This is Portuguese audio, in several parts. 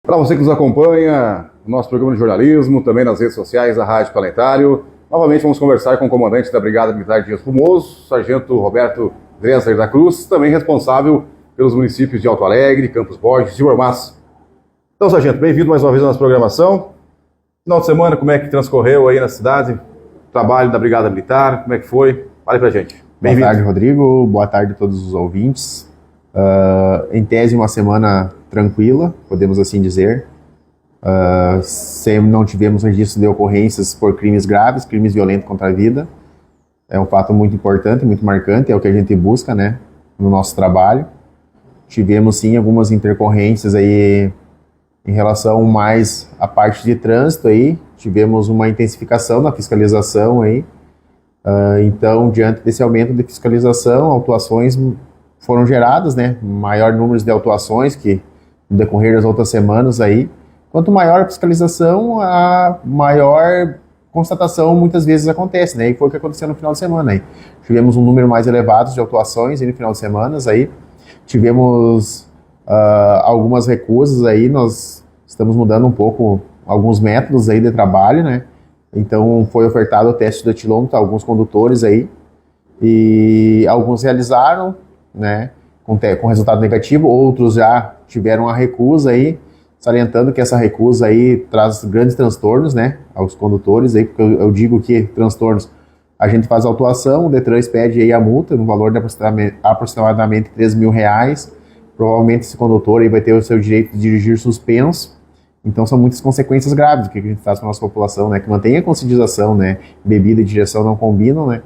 Para você que nos acompanha no nosso programa de jornalismo, também nas redes sociais da Rádio Planetário, novamente vamos conversar com o comandante da Brigada Militar de Dias Formoso, Sargento Roberto Dresler da Cruz, também responsável pelos municípios de Alto Alegre, Campos Borges e Mormaço. Então, Sargento, bem-vindo mais uma vez à nossa programação. Final de semana, como é que transcorreu aí na cidade? O trabalho da Brigada Militar, como é que foi? Fale pra gente. Boa tarde, Rodrigo. Boa tarde a todos os ouvintes. Em tese, uma semana tranquila, podemos assim dizer. Não tivemos registro de ocorrências por crimes graves, crimes violentos contra a vida. É um fato muito importante, muito marcante, é o que a gente busca, né, no nosso trabalho. Tivemos, sim, algumas intercorrências aí em relação mais à parte de trânsito aí. Tivemos uma intensificação na fiscalização aí. Então, diante desse aumento de fiscalização, autuações foram geradas, né? Maior número de autuações que no decorrer das outras semanas aí. Quanto maior a fiscalização, a maior constatação muitas vezes acontece, né? E foi o que aconteceu no final de semana aí. Tivemos um número mais elevado de autuações aí no final de semana aí. Tivemos algumas recusas aí, nós estamos mudando um pouco alguns métodos aí de trabalho, né? Então foi ofertado o teste do etilômetro a alguns condutores aí e alguns realizaram, né, com resultado negativo, outros já tiveram a recusa aí, salientando que essa recusa aí traz grandes transtornos, né, aos condutores aí, porque eu digo que transtornos, a gente faz a autuação, o Detran pede aí a multa no valor de aproximadamente R$3.000, provavelmente esse condutor aí vai ter o seu direito de dirigir suspenso. Então são muitas consequências graves que a gente faz com a nossa população, né? Que mantém a conscientização, né? Bebida e direção não combinam, né?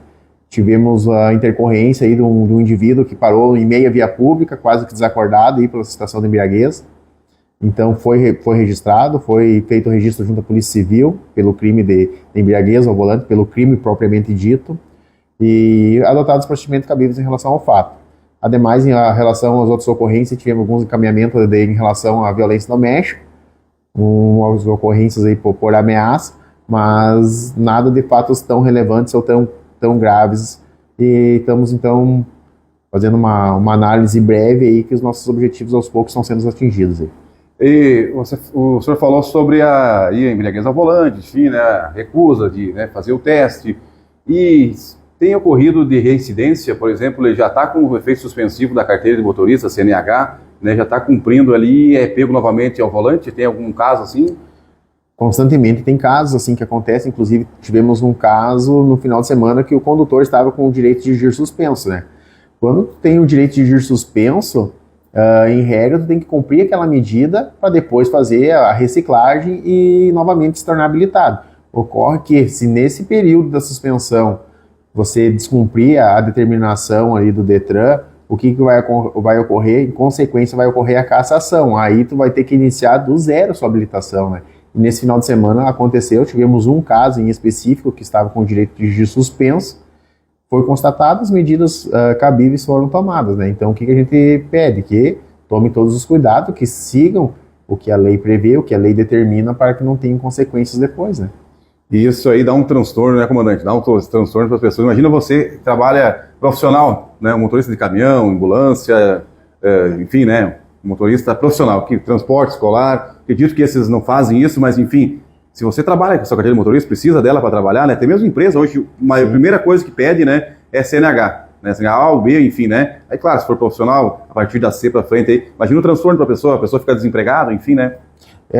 Tivemos a intercorrência aí de um indivíduo que parou em meia via pública, quase que desacordado aí pela situação de embriaguez. Então foi registrado, foi feito o registro junto à Polícia Civil pelo crime de embriaguez ao volante, pelo crime propriamente dito, e adotados os procedimentos cabíveis em relação ao fato. Ademais, em relação às outras ocorrências, tivemos alguns encaminhamentos em relação à violência doméstica, algumas ocorrências aí por ameaça, mas nada de fatos tão relevantes ou tão graves, e estamos então fazendo uma análise breve aí que os nossos objetivos aos poucos estão sendo atingidos aí. E o senhor falou sobre a embriaguez ao volante, enfim, né, a recusa de, né, fazer o teste, e tem ocorrido de reincidência, por exemplo, ele já está com o efeito suspensivo da carteira de motorista, CNH, né, já está cumprindo ali, é pego novamente ao volante? Tem algum caso assim? Constantemente tem casos assim que acontecem, inclusive tivemos um caso no final de semana que o condutor estava com o direito de dirigir suspenso, né? Quando tu tem o direito de dirigir suspenso, em regra tu tem que cumprir aquela medida para depois fazer a reciclagem e novamente se tornar habilitado. Ocorre que se nesse período da suspensão você descumprir a determinação aí do Detran, o que vai ocorrer? Em consequência, vai ocorrer a cassação. Aí tu vai ter que iniciar do zero a sua habilitação, né? E nesse final de semana aconteceu, tivemos um caso em específico que estava com o direito de dirigir suspenso, foi constatado, as medidas cabíveis foram tomadas, né? Então o que a gente pede? Que tome todos os cuidados, que sigam o que a lei prevê, o que a lei determina, para que não tenham consequências depois, né? E isso aí dá um transtorno, né, comandante? Dá um transtorno para as pessoas. Imagina você que trabalha profissional, né, um motorista de caminhão, ambulância, enfim, né, um motorista profissional, que transporte escolar. Acredito que esses não fazem isso, mas enfim, se você trabalha com a sua carteira de motorista, precisa dela para trabalhar, né? Tem mesmo empresa hoje, a primeira coisa que pede, né, é CNH, né, CNH A ou B, enfim, né? Aí, claro, se for profissional, a partir da C para frente, aí, imagina o transtorno para a pessoa fica desempregada, enfim, né?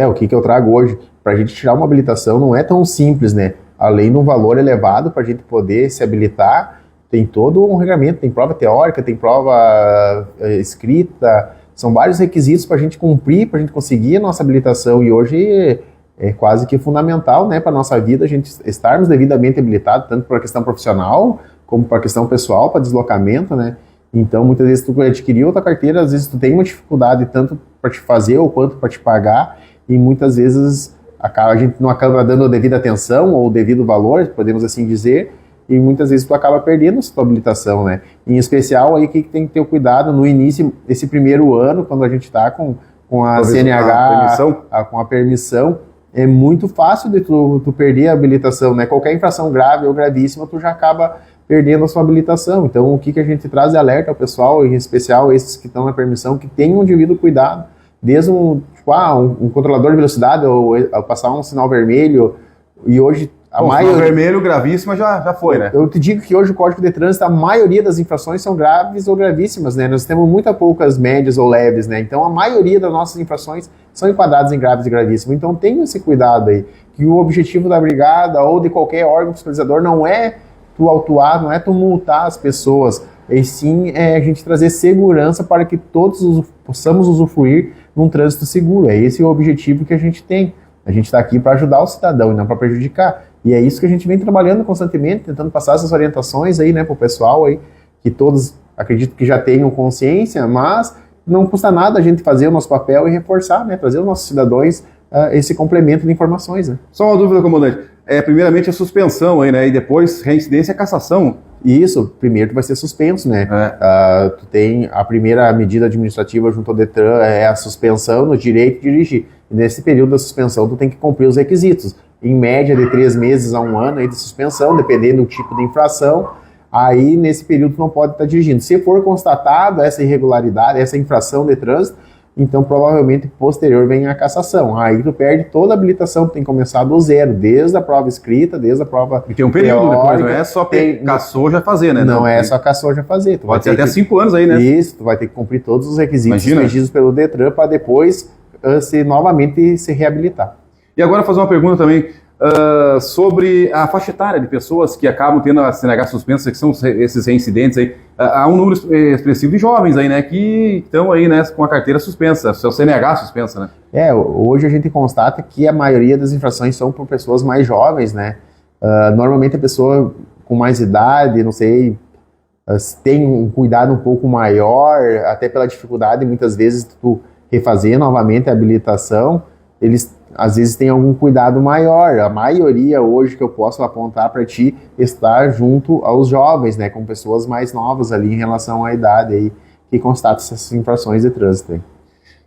O que eu trago hoje? Para a gente tirar uma habilitação não é tão simples, né? Além de um valor elevado para a gente poder se habilitar, tem todo um regulamento, tem prova teórica, tem prova escrita, são vários requisitos para a gente cumprir, para a gente conseguir a nossa habilitação, e hoje é quase que fundamental, né, para a nossa vida a gente estarmos devidamente habilitados, tanto para a questão profissional, como para a questão pessoal, para deslocamento, né? Então, muitas vezes tu adquiriu outra carteira, às vezes tu tem uma dificuldade tanto para te fazer ou quanto para te pagar, e muitas vezes a gente não acaba dando a devida atenção ou o devido valor, podemos assim dizer, e muitas vezes tu acaba perdendo a sua habilitação, né? Em especial aí que tem que ter o cuidado no início, esse primeiro ano, quando a gente está com a CNH, com a permissão, é muito fácil de tu perder a habilitação, né? Qualquer infração grave ou gravíssima, tu já acaba perdendo a sua habilitação. Então, o que a gente traz de alerta ao pessoal, em especial esses que estão na permissão, que tenham um devido cuidado, desde tipo, um controlador de velocidade ou passar um sinal vermelho, e hoje a maioria... Sinal vermelho, gravíssima, já foi, né? Eu te digo que hoje o Código de Trânsito, a maioria das infrações são graves ou gravíssimas, né? Nós temos muito poucas médias ou leves, né? Então a maioria das nossas infrações são enquadradas em graves e gravíssimas. Então tenha esse cuidado aí, que o objetivo da brigada ou de qualquer órgão fiscalizador não é tu autuar, não é tu multar as pessoas, e sim é a gente trazer segurança para que todos possamos usufruir num trânsito seguro. É esse o objetivo que a gente tem. A gente está aqui para ajudar o cidadão e não para prejudicar. E é isso que a gente vem trabalhando constantemente, tentando passar essas orientações aí, né, para o pessoal aí, que todos acredito que já tenham consciência, mas não custa nada a gente fazer o nosso papel e reforçar, né, trazer aos nossos cidadãos esse complemento de informações, né. Só uma dúvida, comandante. Primeiramente a suspensão aí, né, e depois reincidência e cassação. Isso, primeiro tu vai ser suspenso, né. Tu tem a primeira medida administrativa junto ao Detran, é a suspensão no direito de dirigir. E nesse período da suspensão tu tem que cumprir os requisitos. Em média de 3 meses a 1 ano aí de suspensão, dependendo do tipo de infração, aí nesse período tu não pode estar dirigindo. Se for constatada essa irregularidade, essa infração de trânsito, então provavelmente posterior vem a cassação. Aí tu perde toda a habilitação, tu tem que começar do zero, desde a prova escrita, desde a prova e tem um período teórica, depois, não é só caçou já fazer, né? Não é só caçou já fazer. Tu pode ser até 5 anos aí, né? Isso, tu vai ter que cumprir todos os requisitos exigidos pelo Detran para depois novamente se reabilitar. E agora fazer uma pergunta também sobre a faixa etária de pessoas que acabam tendo a CNH suspensa, que são esses reincidentes aí. Há um número expressivo de jovens aí, né, que estão aí, né, com a carteira suspensa, seu CNH suspensa, né? Hoje a gente constata que a maioria das infrações são por pessoas mais jovens, né? Normalmente a pessoa com mais idade, não sei, tem um cuidado um pouco maior, até pela dificuldade, muitas vezes, tu refazer novamente a habilitação, eles às vezes têm algum cuidado maior. A maioria hoje que eu posso apontar para ti está junto aos jovens, né, com pessoas mais novas ali em relação à idade aí, que constatam essas infrações de trânsito aí.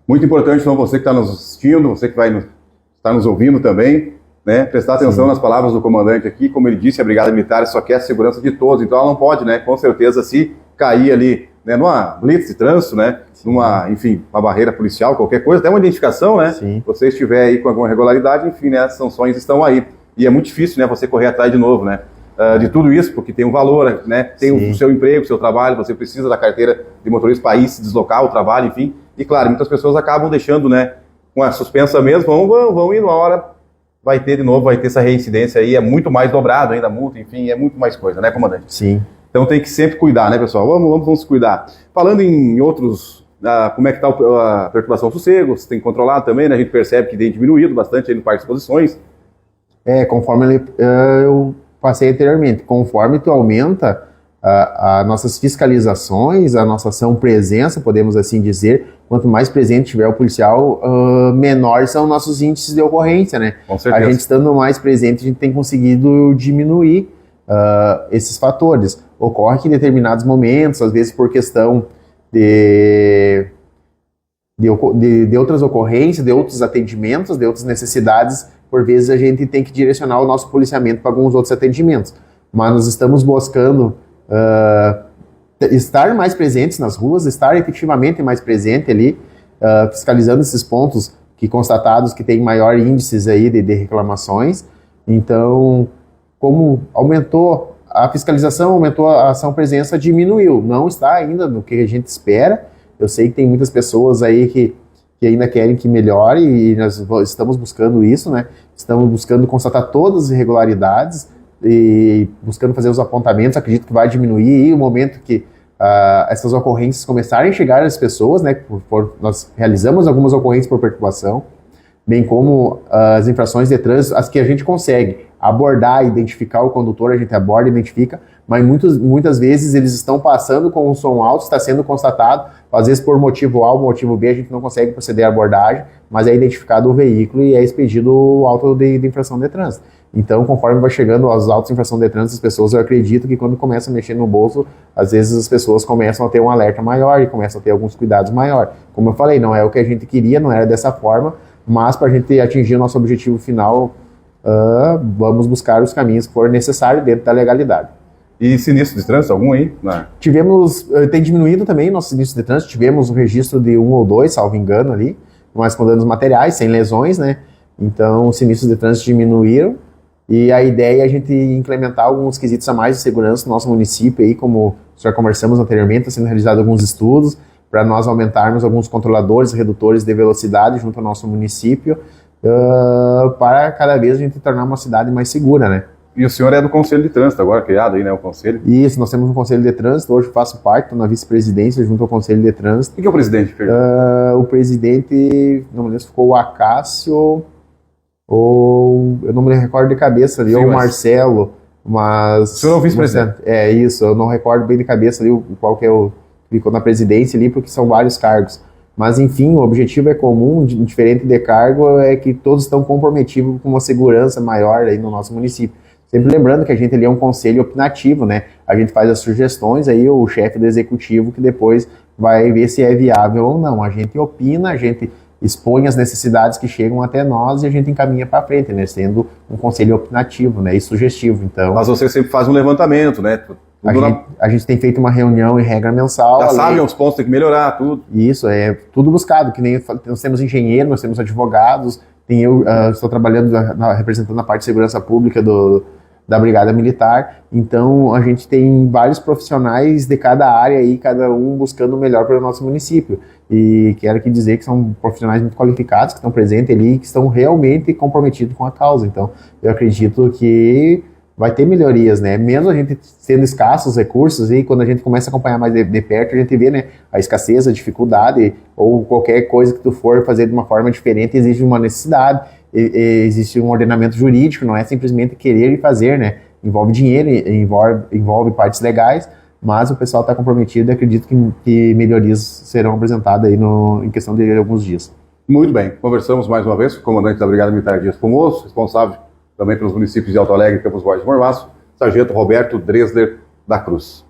Muito importante, então, você que está nos assistindo, você que vai estar nos ouvindo também, né, prestar atenção nas palavras do comandante aqui. Como ele disse, a Brigada Militar só quer a segurança de todos, então ela não pode, né, com certeza, se cair ali, né, numa blitz de trânsito, né, numa, enfim, uma barreira policial, qualquer coisa, até uma identificação, né, se você estiver aí com alguma irregularidade, enfim, né, as sanções estão aí. E é muito difícil, né, você correr atrás de novo, né, de tudo isso, porque tem um valor, né, tem o seu emprego, o seu trabalho, você precisa da carteira de motorista para ir se deslocar ao trabalho, enfim. E claro, muitas pessoas acabam deixando, né, com a suspensa mesmo, vão indo, uma hora vai ter de novo, vai ter essa reincidência aí, é muito mais dobrado ainda a multa, enfim, é muito mais coisa, né, comandante? Sim. Então tem que sempre cuidar, né, pessoal? Vamos cuidar. Falando em outros, como é que está a perturbação do sossego, você tem controlado também, né? A gente percebe que tem diminuído bastante aí no parque de exposições. Conforme eu passei anteriormente, conforme tu aumenta as nossas fiscalizações, a nossa ação presença, podemos assim dizer, quanto mais presente tiver o policial, menor são nossos índices de ocorrência, né? Com certeza. A gente estando mais presente, a gente tem conseguido diminuir esses fatores. Ocorre que em determinados momentos, às vezes por questão de outras ocorrências, de outros atendimentos, de outras necessidades, por vezes a gente tem que direcionar o nosso policiamento para alguns outros atendimentos. Mas nós estamos buscando estar mais presentes nas ruas, estar efetivamente mais presente ali, fiscalizando esses pontos que constatados que tem maior índices aí de reclamações. Então, como aumentou a fiscalização, aumentou a ação presença, diminuiu. Não está ainda no que a gente espera. Eu sei que tem muitas pessoas aí que ainda querem que melhore e nós estamos buscando isso, né? Estamos buscando constatar todas as irregularidades e buscando fazer os apontamentos. Acredito que vai diminuir e o momento que essas ocorrências começarem a chegar às pessoas, né? Nós realizamos algumas ocorrências por perturbação, bem como as infrações de trânsito, as que a gente consegue abordar, identificar o condutor, a gente aborda, identifica, mas muitas vezes eles estão passando com um som alto, está sendo constatado, às vezes por motivo A ou motivo B a gente não consegue proceder à abordagem, mas é identificado o veículo e é expedido o auto de infração de trânsito. Então, conforme vai chegando aos autos de infração de trânsito, as pessoas, eu acredito que quando começam a mexer no bolso, às vezes as pessoas começam a ter um alerta maior e começam a ter alguns cuidados maior. Como eu falei, não é o que a gente queria, não era dessa forma, mas para a gente atingir o nosso objetivo final, vamos buscar os caminhos que for necessário dentro da legalidade. E sinistro de trânsito, algum aí? Não. Tem diminuído também o nosso sinistro de trânsito, tivemos um registro de 1 ou 2, salvo engano ali, mas com danos materiais, sem lesões, né? Então, os sinistros de trânsito diminuíram. E a ideia é a gente implementar alguns quesitos a mais de segurança no nosso município, aí, como já conversamos anteriormente, está sendo realizado alguns estudos para nós aumentarmos alguns controladores, redutores de velocidade junto ao nosso município, para cada vez a gente tornar uma cidade mais segura, né? E o senhor é do Conselho de Trânsito agora, criado aí, né, o Conselho? Isso, nós temos um Conselho de Trânsito, hoje faço parte, estou na vice-presidência junto ao Conselho de Trânsito. Quem que é o presidente, Pedro? O presidente, não me lembro se ficou o Acácio, ou eu não me recordo de cabeça ali, Sim, ou o mas... Marcelo, mas... O senhor é o vice-presidente? É isso, eu não recordo bem de cabeça ali qual que é o... Ficou na presidência ali, porque são vários cargos. Mas, enfim, o objetivo é comum, diferente de cargo, é que todos estão comprometidos com uma segurança maior aí no nosso município. Sempre lembrando que a gente ali é um conselho opinativo, né? A gente faz as sugestões, aí o chefe do executivo que depois vai ver se é viável ou não. A gente opina, a gente expõe as necessidades que chegam até nós e a gente encaminha para frente, né? Sendo um conselho opinativo, né? E sugestivo, então... Mas você sempre faz um levantamento, né? A gente tem feito uma reunião em regra mensal. Já sabe os pontos que tem que melhorar, tudo. Isso, é tudo buscado, que nem nós temos engenheiro, nós temos advogados, estou trabalhando representando a parte de segurança pública da Brigada Militar, então a gente tem vários profissionais de cada área aí, cada um buscando o melhor para o nosso município. E quero aqui dizer que são profissionais muito qualificados, que estão presentes ali, que estão realmente comprometidos com a causa. Então, eu acredito que vai ter melhorias, né? Mesmo a gente sendo escassos recursos, e quando a gente começa a acompanhar mais de perto, a gente vê, né, a escassez, a dificuldade, ou qualquer coisa que tu for fazer de uma forma diferente exige uma necessidade, existe um ordenamento jurídico, não é simplesmente querer e fazer, né? Envolve dinheiro, envolve partes legais, mas o pessoal está comprometido e acredito que melhorias serão apresentadas aí em questão de alguns dias. Muito bem, conversamos mais uma vez com o comandante da Brigada Militar Dias Formoso, responsável também pelos municípios de Alto Alegre, Campos Borges e Mormaço, Sargento Roberto Dresler da Cruz.